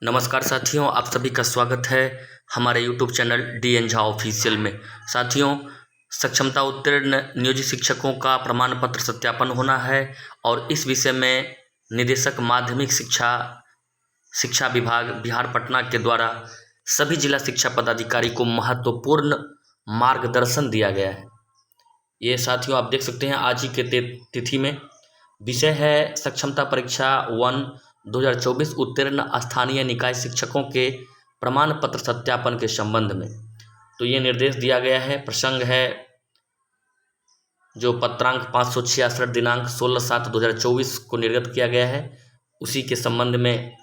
नमस्कार साथियों, आप सभी का स्वागत है हमारे YouTube channel DN. Jha official में। साथियों, सक्षमता उत्तीर्ण नियोजित शिक्षकों का प्रमाण पत्र सत्यापन होना है और इस विषय में निदेशक माध्यमिक शिक्षा विभाग बिहार पटना के द्वारा सभी जिला शिक्षा पदाधिकारी को महत्वपूर्ण मार्गदर्शन दिया गया है। ये साथियों आप देख सकते हैं आज ही के तिथि में विषय है सक्षमता परीक्षा 2024 उत्तीर्ण स्थानीय निकाय शिक्षकों के प्रमाण पत्र सत्यापन के संबंध में। तो ये निर्देश दिया गया है। प्रसंग है जो पत्रांक 566 दिनांक 16/7/2024 को निर्गत किया गया है, उसी के संबंध में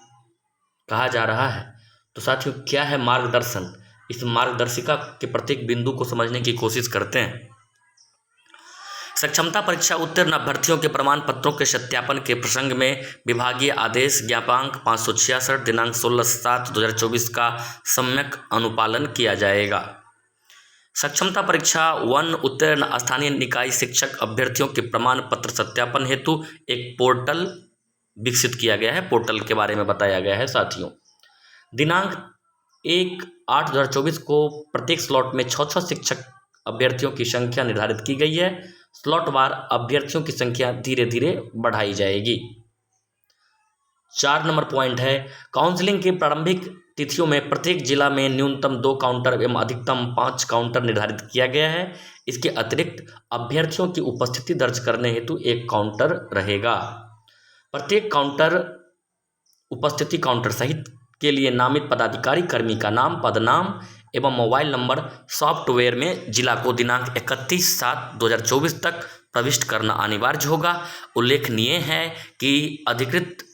कहा जा रहा है। तो साथियों क्या है मार्गदर्शन, इस मार्गदर्शिका के प्रत्येक बिंदु को समझने की कोशिश करते हैं। सक्षमता परीक्षा उत्तीर्ण अभ्यर्थियों के प्रमाण पत्रों के सत्यापन के प्रसंग में विभागीय आदेश ज्ञापांक 566 दिनांक 16/7/2024 का सम्यक अनुपालन किया जाएगा। सक्षमता परीक्षा 1 उत्तीर्ण स्थानीय निकाय शिक्षक अभ्यर्थियों के प्रमाण पत्र सत्यापन हेतु एक पोर्टल विकसित किया गया है। पोर्टल के बारे में बताया गया है। साथियों, दिनांक 1/8/2024 को प्रत्येक स्लॉट में 6 शिक्षक अभ्यर्थियों की संख्या निर्धारित की गई है। स्लॉट वार अभ्यर्थियों की संख्या धीरे धीरे बढ़ाई जाएगी। 4 नंबर पॉइंट है काउंसलिंग की प्रारंभिक तिथियों में प्रत्येक जिला में न्यूनतम 2 काउंटर एवं अधिकतम 5 काउंटर निर्धारित किया गया है। इसके अतिरिक्त अभ्यर्थियों की उपस्थिति दर्ज करने हेतु 1 काउंटर रहेगा। प्रत्येक काउंटर उपस्थिति काउंटर सहित के लिए नामित पदाधिकारी कर्मी का नाम, पदनाम एवं मोबाइल नंबर सॉफ्टवेयर में जिला को दिनांक 31/7/2024 तक प्रविष्ट करना अनिवार्य होगा। उल्लेखनीय है कि अधिकृत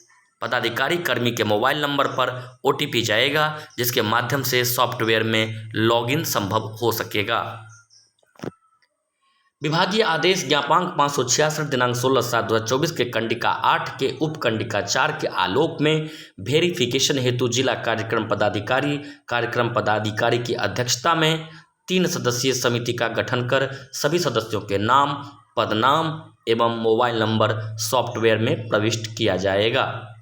पदाधिकारी कर्मी के मोबाइल नंबर पर OTP जाएगा, जिसके माध्यम से सॉफ्टवेयर में लॉगिन संभव हो सकेगा। विभागीय आदेश ज्ञापांक 566 दिनांक 16/7/2024 के कंडिका 8 के उप कंडिका 4 के आलोक में वेरिफिकेशन हेतु जिला कार्यक्रम पदाधिकारी की अध्यक्षता में 3 सदस्यीय समिति का गठन कर सभी सदस्यों के नाम, पदनाम एवं मोबाइल नंबर सॉफ्टवेयर में प्रविष्ट किया जाएगा।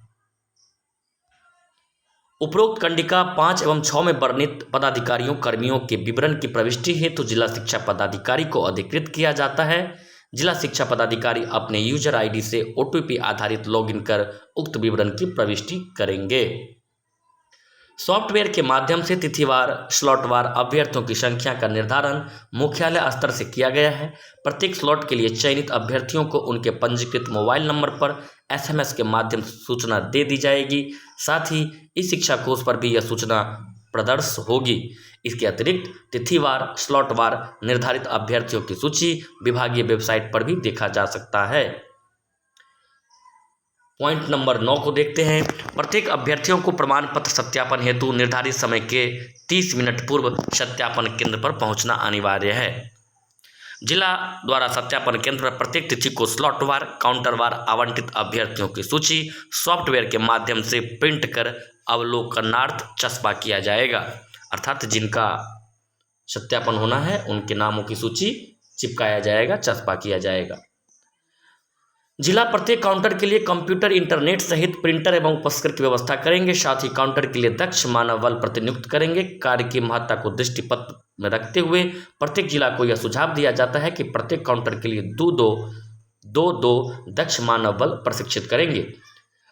उपरोक्त कंडिका 5 एवं 6 में वर्णित पदाधिकारियों कर्मियों के विवरण की प्रविष्टि हेतु जिला शिक्षा पदाधिकारी को अधिकृत किया जाता है। जिला शिक्षा पदाधिकारी अपने यूजर ID से OTP आधारित लॉगिन कर उक्त विवरण की प्रविष्टि करेंगे। सॉफ्टवेयर के माध्यम से तिथिवार, स्लॉटवार अभ्यर्थियों की संख्या का निर्धारण मुख्यालय स्तर से किया गया है। प्रत्येक स्लॉट के लिए चयनित अभ्यर्थियों को उनके पंजीकृत मोबाइल नंबर पर SMS के माध्यम से सूचना दे दी जाएगी। साथ ही इस शिक्षा कोष पर भी यह सूचना प्रदर्श होगी। इसके अतिरिक्त तिथिवार, स्लॉटवार निर्धारित अभ्यर्थियों की सूची विभागीय वेबसाइट पर भी देखा जा सकता है। पॉइंट नंबर 9 को देखते हैं। प्रत्येक अभ्यर्थियों को प्रमाण पत्र सत्यापन हेतु निर्धारित समय के 30 मिनट पूर्व सत्यापन केंद्र पर पहुंचना अनिवार्य है। जिला द्वारा सत्यापन केंद्र पर प्रत्येक तिथि को स्लॉटवार, काउंटरवार आवंटित अभ्यर्थियों की सूची सॉफ्टवेयर के माध्यम से प्रिंट कर अवलोकनार्थ चस्पा किया जाएगा। अर्थात जिनका सत्यापन होना है उनके नामों की सूची चिपकाया जाएगा, चस्पा किया जाएगा। जिला प्रत्येक काउंटर के लिए कंप्यूटर, इंटरनेट सहित प्रिंटर एवं उपस्कर की व्यवस्था करेंगे। साथ ही काउंटर के लिए दक्ष मानव बल प्रतिनियुक्त करेंगे। कार्य की महत्ता को दृष्टिपथ में रखते हुए प्रत्येक जिला को यह सुझाव दिया जाता है कि प्रत्येक काउंटर के लिए दो दक्ष मानव बल प्रशिक्षित करेंगे।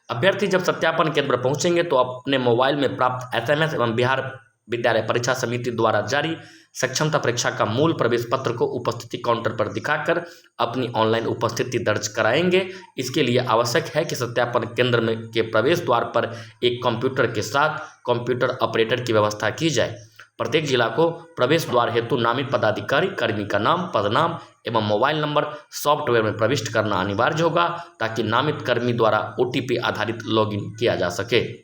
अभ्यर्थी जब सत्यापन केंद्र पर पहुंचेंगे तो अपने मोबाइल में प्राप्त SMS एवं बिहार विद्यालय परीक्षा समिति द्वारा जारी सक्षमता परीक्षा का मूल प्रवेश पत्र को उपस्थिति काउंटर पर दिखाकर अपनी ऑनलाइन उपस्थिति दर्ज कराएंगे। इसके लिए आवश्यक है कि सत्यापन केंद्र में के प्रवेश द्वार पर एक कंप्यूटर के साथ कंप्यूटर ऑपरेटर की व्यवस्था की जाए। प्रत्येक जिला को प्रवेश द्वार हेतु नामित पदाधिकारी कर्मी का नाम, पदनाम एवं मोबाइल नंबर सॉफ्टवेयर में प्रविष्ट करना अनिवार्य होगा, ताकि नामित कर्मी द्वारा OTP आधारित लॉगिन किया जा सके।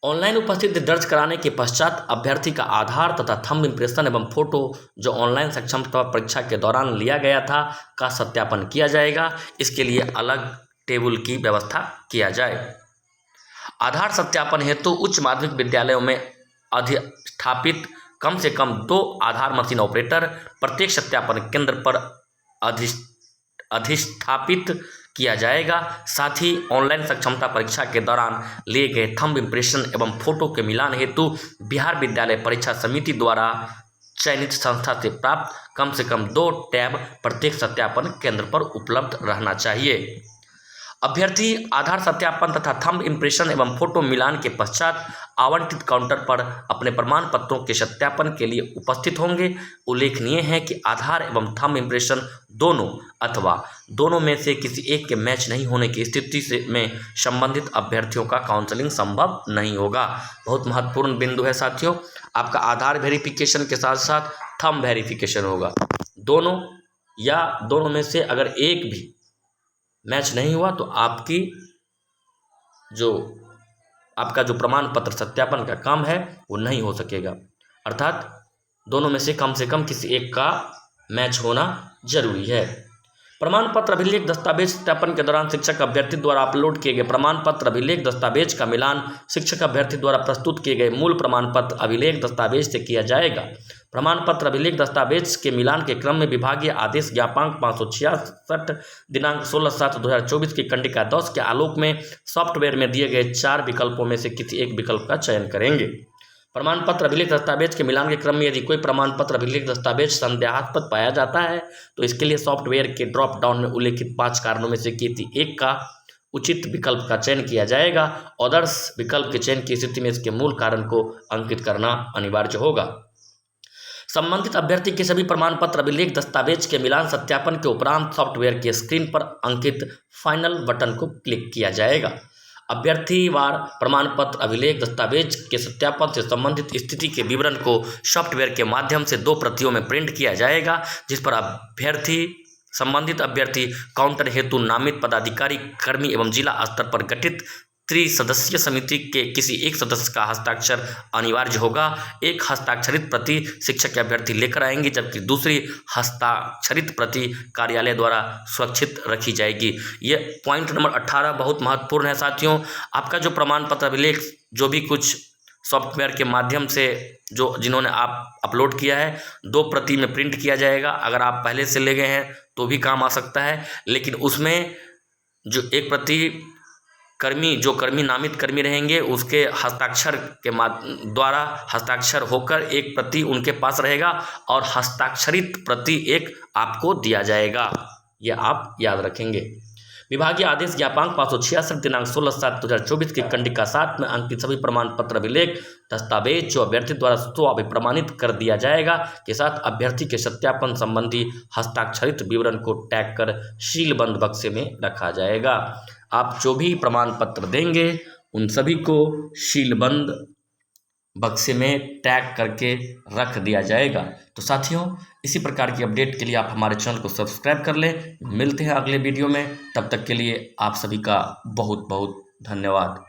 ऑनलाइन उपस्थिति दर्ज कराने के पश्चात अभ्यर्थी का आधार तथा थंब इम्प्रेशन एवं फोटो जो ऑनलाइन सक्षमता परीक्षा के दौरान लिया गया था का सत्यापन किया जाएगा। इसके लिए अलग टेबल की व्यवस्था किया जाए। आधार सत्यापन हेतु उच्च माध्यमिक विद्यालयों में अधिष्ठापित कम से कम 2 आधार मशीन ऑपरेटर प्रत्येक सत्यापन केंद्र पर अधिष्ठापित किया जाएगा। साथ ही ऑनलाइन सक्षमता परीक्षा के दौरान लिए गए थंब इम्प्रेशन एवं फोटो के मिलान हेतु बिहार विद्यालय परीक्षा समिति द्वारा चयनित संस्था से प्राप्त कम से कम 2 टैब प्रत्येक सत्यापन केंद्र पर उपलब्ध रहना चाहिए। अभ्यर्थी आधार सत्यापन तथा थंब इम्प्रेशन एवं फोटो मिलान के पश्चात आवंटित काउंटर पर अपने प्रमाण पत्रों के सत्यापन के लिए उपस्थित होंगे। उल्लेखनीय है कि आधार एवं थंब इम्प्रेशन दोनों अथवा दोनों में से किसी एक के मैच नहीं होने की स्थिति से में संबंधित अभ्यर्थियों का काउंसलिंग संभव नहीं होगा। बहुत महत्वपूर्ण बिंदु है साथियों, आपका आधार वेरिफिकेशन के साथ साथ थंब वेरिफिकेशन होगा। दोनों या दोनों में से अगर एक भी मैच नहीं हुआ तो आपका जो प्रमाण पत्र सत्यापन का काम है वो नहीं हो सकेगा। अर्थात दोनों में से कम किसी एक का मैच होना जरूरी है। प्रमाण पत्र अभिलेख दस्तावेज सत्यापन के दौरान शिक्षक अभ्यर्थी द्वारा अपलोड किए गए प्रमाण पत्र अभिलेख दस्तावेज का मिलान शिक्षक अभ्यर्थी द्वारा प्रस्तुत किए गए मूल प्रमाण पत्र अभिलेख दस्तावेज से किया जाएगा। प्रमाण पत्र अभिलेख दस्तावेज के मिलान के क्रम में विभागीय आदेश ज्ञापांक 566 दिनांक 16/7/2024 की कंडिका 10 के आलोक में सॉफ्टवेयर में दिए गए 4 विकल्पों में से किसी एक विकल्प का चयन करेंगे। प्रमाण पत्र अभिलेख दस्तावेज के मिलान के क्रम में यदि कोई प्रमाण पत्र अभिलेख दस्तावेज संदेहास्पद पाया जाता है तो इसके लिए सॉफ्टवेयर के ड्रॉप डाउन में उल्लेखित 5 कारणों में से किसी एक का उचित विकल्प का चयन किया जाएगा। अदर्स विकल्प के चयन की स्थिति में इसके मूल कारण को अंकित करना अनिवार्य होगा। संबंधित अभ्यर्थी के सभी प्रमाण पत्र अभिलेख दस्तावेज के मिलान सत्यापन के उपरांत सॉफ्टवेयर के स्क्रीन पर अंकित फाइनल बटन को क्लिक किया जाएगा। अभ्यर्थीवार प्रमाण पत्र अभिलेख दस्तावेज के सत्यापन से संबंधित स्थिति के विवरण को सॉफ्टवेयर के माध्यम से 2 प्रतियों में प्रिंट किया जाएगा, जिस पर संबंधित अभ्यर्थी काउंटर हेतु नामित पदाधिकारी कर्मी एवं जिला स्तर पर गठित त्रिसदस्यीय समिति के किसी एक सदस्य का हस्ताक्षर अनिवार्य होगा। एक हस्ताक्षरित प्रति शिक्षक के अभ्यर्थी लेकर आएंगे, जबकि दूसरी हस्ताक्षरित प्रति कार्यालय द्वारा सुरक्षित रखी जाएगी। ये पॉइंट नंबर 18 बहुत महत्वपूर्ण है साथियों। आपका जो प्रमाण पत्र अभिलेख जो भी कुछ सॉफ्टवेयर के माध्यम से जिन्होंने आप अपलोड किया है 2 प्रति में प्रिंट किया जाएगा। अगर आप पहले से ले गए हैं तो भी काम आ सकता है, लेकिन उसमें जो एक प्रति कर्मी नामित कर्मी रहेंगे उसके हस्ताक्षर के द्वारा हस्ताक्षर होकर एक प्रति उनके पास रहेगा और हस्ताक्षरित प्रति एक आपको दिया जाएगा। यह आप याद रखेंगे। विभागीय आदेश ज्ञापांक 566 दिनांक 16/7/2024 की कंडिका 7 में अंकित सभी प्रमाण पत्र अभिलेख दस्तावेज जो अभ्यर्थी द्वारा अभिप्रमाणित कर दिया जाएगा के साथ अभ्यर्थी के सत्यापन संबंधी हस्ताक्षरित विवरण को टैग कर सीलबंद बक्से में रखा जाएगा। आप जो भी प्रमाण पत्र देंगे उन सभी को सीलबंद बक्से में टैग करके रख दिया जाएगा। तो साथियों, इसी प्रकार की अपडेट के लिए आप हमारे चैनल को सब्सक्राइब कर लें। मिलते हैं अगले वीडियो में, तब तक के लिए आप सभी का बहुत बहुत धन्यवाद।